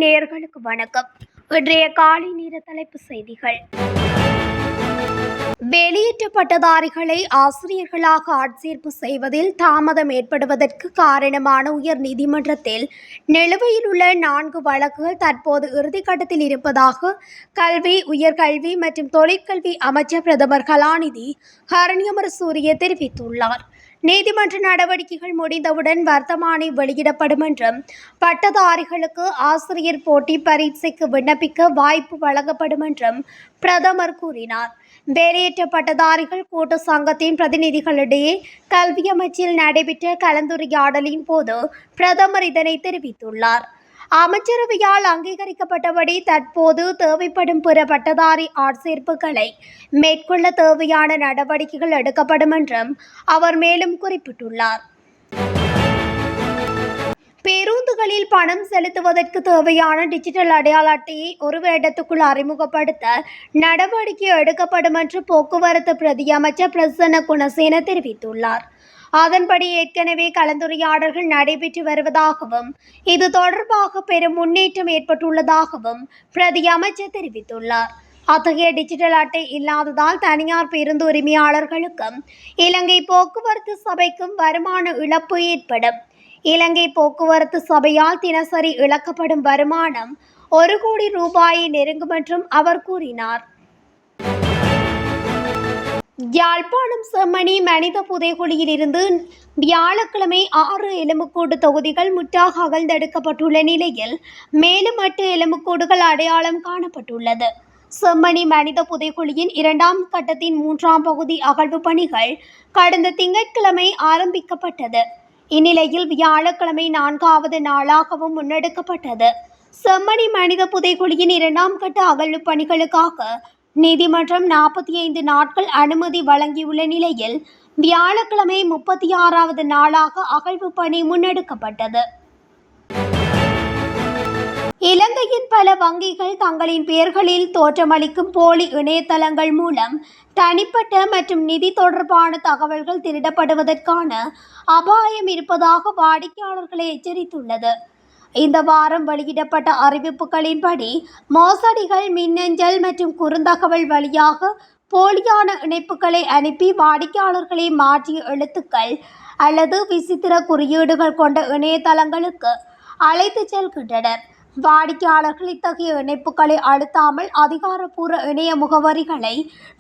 நேயர்களுக்கு வணக்கம். இன்றைய காலை நேர தலைப்பு செய்திகள். வெளியேற்ற பட்டதாரிகளை ஆசிரியர்களாக ஆட்சேர்ப்பு செய்வதில் தாமதம் ஏற்படுவதற்கு காரணமான உயர் நீதிமன்றத்தில் நிலுவையில் உள்ள 4 வழக்குகள் தற்போது இறுதிக்கட்டத்தில் இருப்பதாக கல்வி, உயர்கல்வி மற்றும் தொழிற்கல்வி அமைச்சர் பிரதமர் கலாநிதி ஹரணியமரசூரிய தெரிவித்துள்ளார். நீதிமன்ற நடவடிக்கைகள் முடிந்தவுடன் வர்த்தமானி வெளியிடப்படும் என்றும், பட்டதாரிகளுக்கு ஆசிரியர் போட்டி பரீட்சைக்கு விண்ணப்பிக்க வாய்ப்பு வழங்கப்படும் என்றும் பிரதமர் கூறினார். வெளியேற்ற பட்டதாரிகள் கூட்டு சங்கத்தின் பிரதிநிதிகளிடையே கல்வி அமைச்சில் நடைபெற்ற கலந்துரையாடலின் போது பிரதமர் இதனை தெரிவித்துள்ளார். அமைச்சரவையால் அங்கீகரிக்கப்பட்டபடி தற்போது தேவைப்படும் பிற பட்டதாரி ஆட்சேர்ப்புகளை மேற்கொள்ள தேவையான நடவடிக்கைகள் எடுக்கப்படும் என்றும் அவர் மேலும் குறிப்பிட்டுள்ளார். பேருந்துகளில் பணம் செலுத்துவதற்கு தேவையான டிஜிட்டல் அடையாள அட்டையை ஒரு வருடத்துக்குள் அறிமுகப்படுத்த நடவடிக்கை எடுக்கப்படும் என்று போக்குவரத்து பிரதி அமைச்சர் பிரசன்ன குணசேன தெரிவித்துள்ளார். அதன்படி ஏற்கனவே கலந்துரையாடல்கள் நடைபெற்று வருவதாகவும், இது தொடர்பாக பெரும் முன்னேற்றம் ஏற்பட்டுள்ளதாகவும் பிரதி அமைச்சர் தெரிவித்துள்ளார். அத்தகைய டிஜிட்டல் அட்டை இல்லாததால் தனியார் பேருந்து உரிமையாளர்களுக்கும் இலங்கை போக்குவரத்து சபைக்கும் வருமான இழப்பு ஏற்படும். இலங்கை போக்குவரத்து சபையால் தினசரி இழக்கப்படும் வருமானம் 1 கோடி ரூபாயை நெருங்கும் என்றும் அவர் கூறினார். யாழ்ப்பாணம் செம்மணி மனித புதைகுழியில் இருந்து வியாழக்கிழமை 6 எலும்புக்கூடு தொகுதிகள் முற்றாக அகழ்ந்தெடுக்கப்பட்டுள்ள நிலையில் மேலும் 8 எலும்புக்கூடுகள் அடையாளம் காணப்பட்டுள்ளது. செம்மணி மனித புதைகுழியின் 2ஆம் கட்டத்தின் 3ஆம் பகுதி அகழ்வு பணிகள் கடந்த திங்கட்கிழமை ஆரம்பிக்கப்பட்டது. இந்நிலையில் வியாழக்கிழமை 4வது நாளாகவும் முன்னெடுக்கப்பட்டது. செம்மணி மனித புதைகுழியின் 2ஆம் கட்ட அகழ்வு பணிகளுக்காக நீதிமன்றம் 45 நாட்கள் அனுமதி வழங்கியுள்ள நிலையில் வியாழக்கிழமை 36வது நாளாக அகழ்வு பணி முன்னெடுக்கப்பட்டது. இலங்கையின் பல வங்கிகள் தங்களின் பெயர்களில் தோற்றமளிக்கும் போலி இணையதளங்கள் மூலம் தனிப்பட்ட மற்றும் நிதி தொடர்பான தகவல்கள் திருடப்படுவதற்கான அபாயம் இருப்பதாக வாடிக்கையாளர்களை எச்சரித்துள்ளது. இந்த வாரம் வெளியிடப்பட்ட அறிவிப்புகளின்படி மோசடிகள் மின்னஞ்சல் மற்றும் குறுந்தகவல் வழியாக போலியான இணைப்புகளை அனுப்பி வாடிக்கையாளர்களை மாற்றிய எழுத்துக்கள் அல்லது விசித்திர குறியீடுகள் கொண்ட இணையதளங்களுக்கு அழைத்துச் செல்கின்றனர். வாடிக்கையாளர்கள் இத்தகைய இணைப்புகளை அழுத்தாமல் அதிகாரப்பூர்வ இணைய முகவரிகளை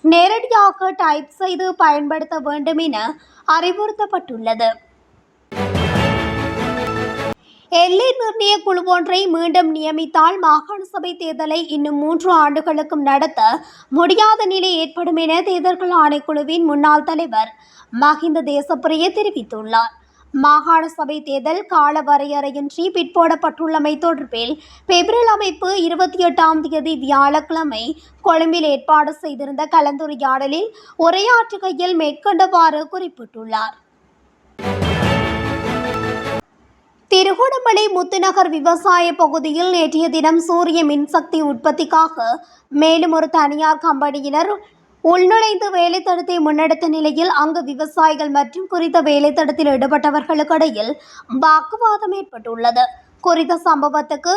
நேரடியாக டைப் செய்து பயன்படுத்த வேண்டும் என அறிவுறுத்தப்பட்டுள்ளது. எல்லை நிர்ணய குழு ஒன்றை மீண்டும் நியமித்தால் மாகாண சபை தேர்தலை இன்னும் 3 ஆண்டுகளுக்கும் நடத்த முடியாத நிலை ஏற்படும் என தேர்தல்கள் ஆணைக்குழுவின் முன்னாள் தலைவர் மஹிந்த தேசப்பிரிய தெரிவித்துள்ளார். மாகாண சபை தேர்தல் கால வரையறையின்றி பிற்போடப்பட்டுள்ளமை தொடர்பில் பெப்ரல் அமைப்பு 28ஆம் தேதி வியாழக்கிழமை கொழும்பில் ஏற்பாடு செய்திருந்த கலந்துரையாடலில் உரையாற்றுகையில் மேற்கண்டவாறு குறிப்பிட்டுள்ளார். திருகோணமலை முத்துநகர் விவசாய பகுதியில் நேற்றைய தினம் சூரிய மின்சக்தி உற்பத்திக்காக மேலும் ஒரு தனியார் கம்பெனியினர் உள்நுழைந்து வேலைத்தடத்தை முன்னெடுத்த நிலையில் அங்கு விவசாயிகள் மற்றும் குறித்த வேலைத்தடத்தில் ஈடுபட்டவர்களுக்கு இடையில் வாக்குவாதம் ஏற்பட்டுள்ளது. குறித்த சம்பவத்துக்கு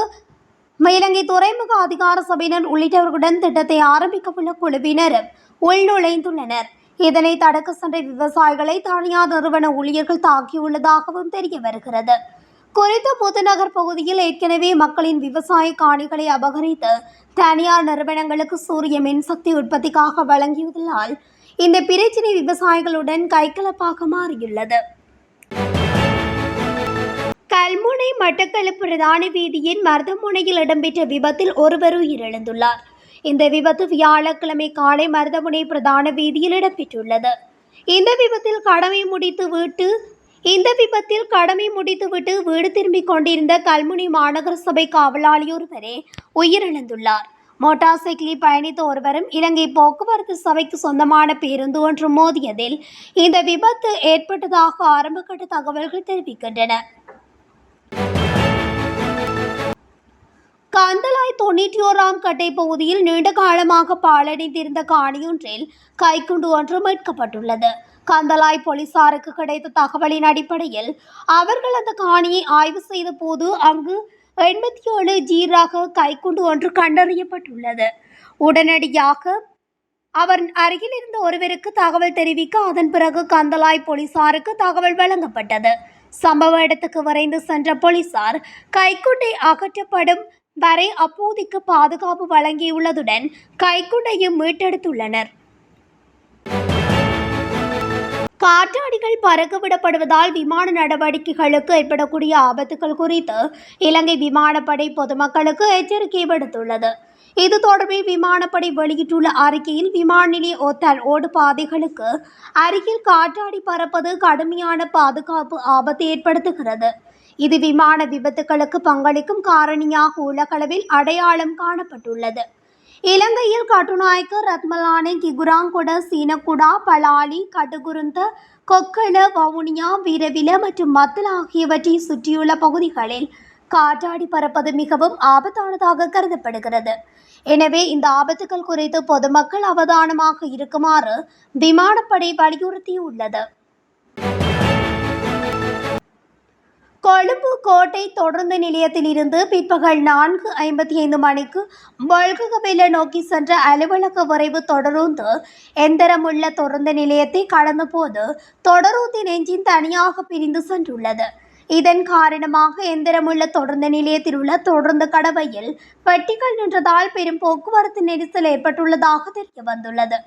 இலங்கை துறைமுக அதிகார சபையினர் உள்ளிட்டவர்களுடன் திட்டத்தை ஆரம்பிக்கவுள்ள குழுவினரும் உள்நுழைந்துள்ளனர். இதனை தடுக்க சென்ற விவசாயிகளை தனியார் நிறுவன ஊழியர்கள் தாக்கியுள்ளதாகவும் தெரிய வருகிறது. குறித்த முத்துநகர் பகுதியில் ஏற்கனவே மக்களின் விவசாய காணிகளை அபகரித்து தனியார் நிறுவனங்களுக்கு சூரிய மின்சக்தி உற்பத்திக்காக வழங்கியுள்ளதால் இந்த பிரச்சினை விவசாயிகளுடன் கைகலப்பாக மாறியுள்ளது. கல்முனை மட்டக்களப்பு பிரதான வீதியின் மருதமுனையில் இடம்பெற்ற விபத்தில் ஒருவர் உயிரிழந்துள்ளார். இந்த விபத்து வியாழக்கிழமை காலை மருதமுனை பிரதான வீதியில் இடம்பெற்றுள்ளது. இந்த விபத்தில் கடமை முடித்துவிட்டு வீடு திரும்பிக் கொண்டிருந்த கல்முனை மாநகர சபை காவலாளி ஒருவரே உயிரிழந்துள்ளார். மோட்டார் சைக்கிளில் பயணித்த ஒருவரும் இலங்கை போக்குவரத்து சபைக்கு சொந்தமான பேருந்து ஒன்று மோதியதில் இந்த விபத்து ஏற்பட்டதாக ஆரம்பகட்ட தகவல்கள் தெரிவிக்கின்றன. கந்தளாய் 91ஆம் கட்டை பகுதியில் நீண்ட காலமாக பாழடைந்திருந்த காணியொன்றில் கைக்குண்டு ஒன்று மீட்கப்பட்டுள்ளது. கந்தளாய் போலீசாருக்கு கிடைத்த தகவலின் அடிப்படையில் அவர்கள் அந்த காணியை ஆய்வு செய்த போது அங்கு 87 ஜி ரக கைக்குண்டு ஒன்று கண்டறியப்பட்டுள்ளது. உடனடியாக அவர் அருகில் இருந்த ஒருவருக்கு தகவல் தெரிவிக்க அதன் பிறகு கந்தளாய் போலீசாருக்கு தகவல் வழங்கப்பட்டது. சம்பவ இடத்துக்கு விரைந்து சென்ற போலீசார் கைக்குண்டை அகற்றப்படும் வரை அப்போதைக்கு பாதுகாப்பு வழங்கியுள்ளதுடன் கைக்குண்டையும் மீட்டெடுத்துள்ளனர். காற்றாடிகள் பறக்கவிடப்படுவதால் விமான நடவடிக்கைகளுக்கு ஏற்படக்கூடிய ஆபத்துகள் குறித்து இலங்கை விமானப்படை பொதுமக்களுக்கு எச்சரிக்கை விடுத்துள்ளது. இது தொடர்பில் விமானப்படை வெளியிட்டுள்ள அறிக்கையில் விமான நிலைய ஒத்தல் ஓடு பாதைகளுக்கு அருகில் காற்றாடி பறப்பது கடுமையான பாதுகாப்பு ஆபத்தை ஏற்படுத்துகிறது. இது விமான விபத்துகளுக்கு பங்களிக்கும் காரணியாக உலகளவில் அடையாளம் காணப்பட்டுள்ளது. இலங்கையில் கட்டுநாயக்க, ரத்மலானை, கிகுராங்கொட, சீனக்குடா, பலாலி, கடுகுருந்த, கொக்கல, வவுனியா, வீரவில மற்றும் மத்தல் ஆகியவற்றை சுற்றியுள்ள பகுதிகளில் காற்றாடி பறப்பது மிகவும் ஆபத்தானதாக கருதப்படுகிறது. எனவே இந்த ஆபத்துகள் குறித்து பொதுமக்கள் அவதானமாக இருக்குமாறு விமானப்படை வலியுறுத்தியுள்ளது. கொழும்பு கோட்டை தொடருந்து நிலையத்தில் இருந்து பிற்பகல் 4:55 மணிக்கு வல்ககபெல நோக்கி சென்ற அலுவலக விரைவு தொடருந்து எந்திரமுள்ள தொடருந்து நிலையத்தை கடந்தபோது தொடருந்தின் எஞ்சின் தனியாக பிரிந்து சென்றுள்ளது. இதன் காரணமாக எந்திரமுள்ள தொடருந்து நிலையத்தில் உள்ள தொடருந்து கடவையில் பெட்டிகள் நின்றதால் பெரும் போக்குவரத்து நெரிசல் ஏற்பட்டுள்ளதாக தெரிய வந்துள்ளது.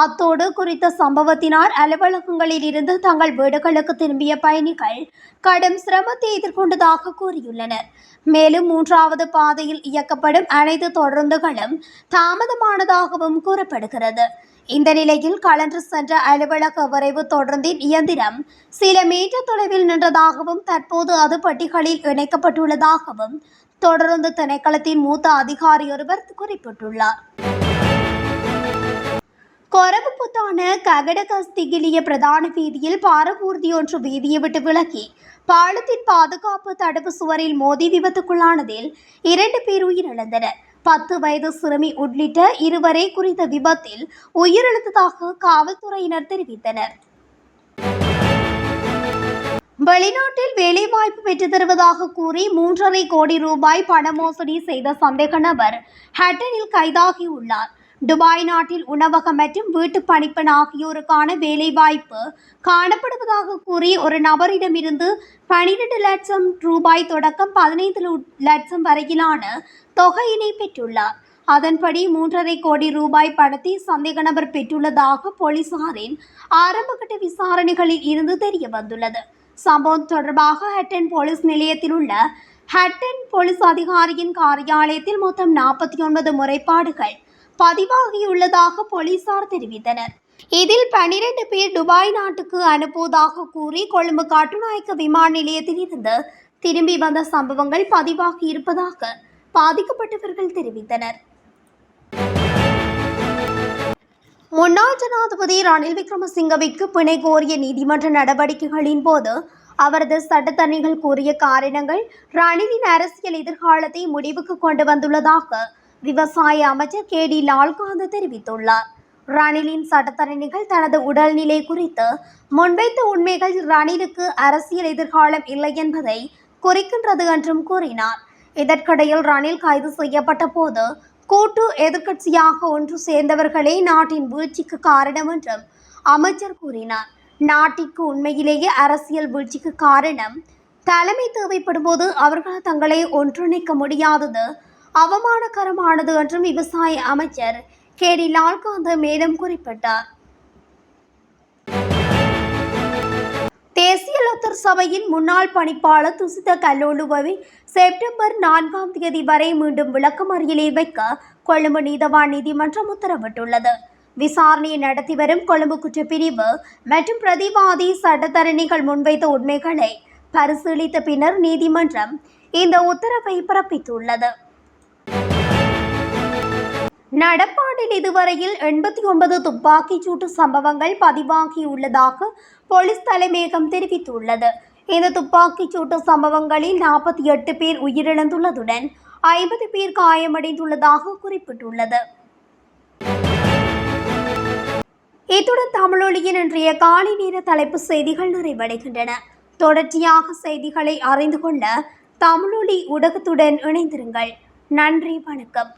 அத்தோடு குறித்த சம்பவத்தினால் அலுவலகங்களில் இருந்து தங்கள் வீடுகளுக்கு திரும்பிய பயணிகள் கடும் சிரமத்தை எதிர்கொண்டதாக கூறியுள்ளனர். மேலும் 3வது பாதையில் இயக்கப்படும் அனைத்து தொடருந்துகளும் தாமதமானதாகவும் கூறப்படுகிறது. இந்த நிலையில் கலன்று சென்ற அலுவலக விரைவு தொடர்ந்தின் இயந்திரம் சில மீட்டர் தொலைவில் நின்றதாகவும் தற்போது அது பெட்டிகளில் இணைக்கப்பட்டுள்ளதாகவும் தொடருந்து திணைக்களத்தின் மூத்த அதிகாரி ஒருவர் குறிப்பிட்டுள்ளார். கொரவுப்புத்தான ககடகஸ்திகிலிய பிரதான வீதியில் பாரபூர்தி ஒன்று வீதியை விட்டு விலகி பாலத்தின் பாதுகாப்பு தடுப்பு சுவரில் மோதி விபத்துக்குள்ளானதில் 2 பேர் உயிரிழந்தனர். 10 வயது சிறுமி உள்ளிட்ட 2 வரை குறித்த விபத்தில் உயிரிழந்ததாக காவல்துறையினர் தெரிவித்தனர். வெளிநாட்டில் வேலைவாய்ப்பு பெற்றுத் தருவதாக கூறி 3.5 கோடி ரூபாய் பண மோசடி செய்த சந்தேக நபர் ஹட்டனில் கைதாகியுள்ளார். துபாய் நாட்டில் உணவகம் மற்றும் வீட்டு பணிப்பெண் ஆகியோருக்கான வேலைவாய்ப்பு காணப்படுவதாக கூறி ஒரு நபரிடமிருந்து 12 லட்சம் ரூபாய் தொடக்கம் 15 லட்சம் வரையிலான தொகையினை பெற்றுள்ளார். அதன்படி 3.5 கோடி ரூபாய் பணத்தை சந்தேக நபர் பெற்றுள்ளதாக போலீசாரின் ஆரம்பகட்ட விசாரணைகளில் இருந்து தெரிய வந்துள்ளது. சம்பவம் தொடர்பாக ஹட்டன் போலீஸ் நிலையத்தில் உள்ள ஹட்டன் போலீஸ் அதிகாரியின் காரியாலயத்தில் மொத்தம் 49 முறைப்பாடுகள் பதிவாகியுள்ளதாக போலீசார் தெரிவித்தனர். இதில் 12 பேர் துபாய் நாட்டுக்கு அனுப்புவதாக கூறி கொழும்பு கட்டுநாயக்க விமான நிலையத்தில் இருந்து திரும்பி வந்த சம்பவங்கள் பதிவாகி இருப்பதாக பாதிக்கப்பட்டவர்கள் தெரிவித்தனர். முன்னாள் ஜனாதிபதி ரணில் விக்ரமசிங்கவிற்கு பிணை கோரிய நீதிமன்ற நடவடிக்கைகளின் போது அவரது சட்டத்தரணிகள் கூறிய காரணங்கள் ரணிலின் அரசியல் எதிர்காலத்தை முடிவுக்கு கொண்டு வந்துள்ளதாக விவசாய அமைச்சர் கே.டி. லால்காந்த தெரிவித்துள்ளார். ரணிலின் சட்டத்தரணிகள் தனது உடல்நிலை குறித்து முன்வைத்த உண்மைகள் ரணிலுக்கு அரசியல் எதிர்காலம் இல்லை என்பதை குறிக்கின்றது என்றும் கூறினார். இதற்கிடையில் ரணில் கைது செய்யப்பட்ட போது கூட்டு எதிர்க்கட்சியாக ஒன்று சேர்ந்தவர்களே நாட்டின் வீழ்ச்சிக்கு காரணம் என்றும் அமைச்சர் கூறினார். நாட்டிற்கு உண்மையிலேயே அரசியல் வீழ்ச்சிக்கு காரணம் தலைமை தேவைப்படும் போது அவர்கள் தங்களை ஒன்றிணைக்க முடியாதது அவமானகரமானது என்றும் விவசாய அமைச்சர் கே.டி. லால்காந்த மேலும் குறிப்பிட்டார். தேசிய லத்தர் சபையின் முன்னாள் பணிப்பாளர் துசித கல்லோலுவை செப்டம்பர் 4ஆம் தேதி வரை மீண்டும் விளக்கமறியலில் வைக்க கொழும்பு நீதவான் நீதிமன்றம் உத்தரவிட்டுள்ளது. விசாரணையை நடத்தி வரும் கொழும்பு குற்றப்பிரிவு மற்றும் பிரதிவாதி சட்டத்தரணிகள் முன்வைத்த உண்மைகளை பரிசீலித்த பின்னர் நீதிமன்றம் இந்த உத்தரவை பிறப்பித்துள்ளது. நடப்பாண்டில் இதுவரையில் 89 துப்பாக்கிச் சூட்டு சம்பவங்கள் பதிவாகியுள்ளதாக போலீஸ் தலைமையகம் தெரிவித்துள்ளது. இந்த துப்பாக்கிச் சூட்டு சம்பவங்களில் 48 பேர் உயிரிழந்துள்ளதுடன் 50 பேர் காயமடைந்துள்ளதாக குறிப்பிட்டுள்ளது. இத்துடன் தமிழொலியின் இன்றைய காலை நேர தலைப்பு செய்திகள் நிறைவடைகின்றன. தொடர்ச்சியாக செய்திகளை அறிந்து கொள்ள தமிழொலி ஊடகத்துடன் இணைந்திருங்கள். நன்றி, வணக்கம்.